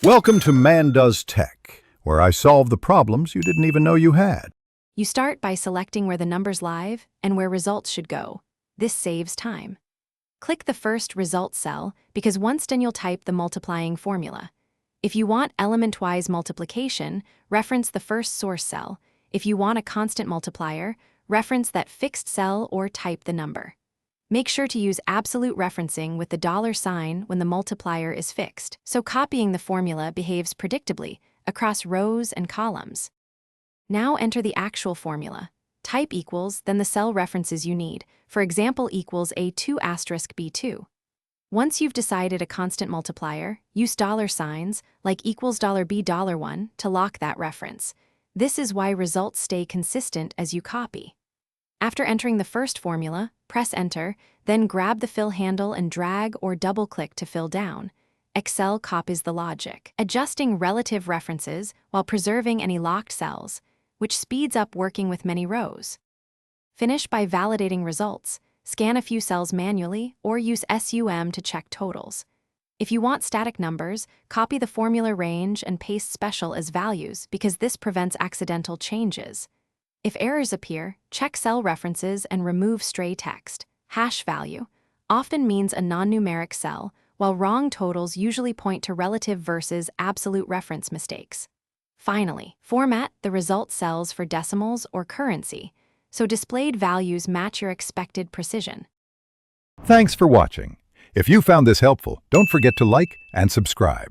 Welcome to Man Does Tech, where I solve the problems you didn't even know you had. You start by selecting where the number's live and where results should go. This saves time. Click the first result cell because once done you'll type the multiplying formula. If you want element-wise multiplication, reference the first source cell. If you want a constant multiplier, reference that fixed cell or type the number. Make sure to use absolute referencing with the $sign when the multiplier is fixed, so copying the formula behaves predictably across rows and columns. Now enter the actual formula. Type equals, then the cell references you need, for example equals A2 asterisk B2. Once you've decided a constant multiplier, use $signs like equals $B$1 to lock that reference. This is why results stay consistent as you copy. After entering the first formula, press Enter, then grab the fill handle and drag or double-click to fill down. Excel copies the logic, adjusting relative references while preserving any locked cells, which speeds up working with many rows. Finish by validating results. Scan a few cells manually or use SUM to check totals. If you want static numbers, copy the formula range and paste special as values because this prevents accidental changes. If errors appear, check cell references and remove stray text. Hash value often means a non-numeric cell, while wrong totals usually point to relative versus absolute reference mistakes. Finally, format the result cells for decimals or currency, so displayed values match your expected precision. Thanks for watching. If you found this helpful, don't forget to like and subscribe.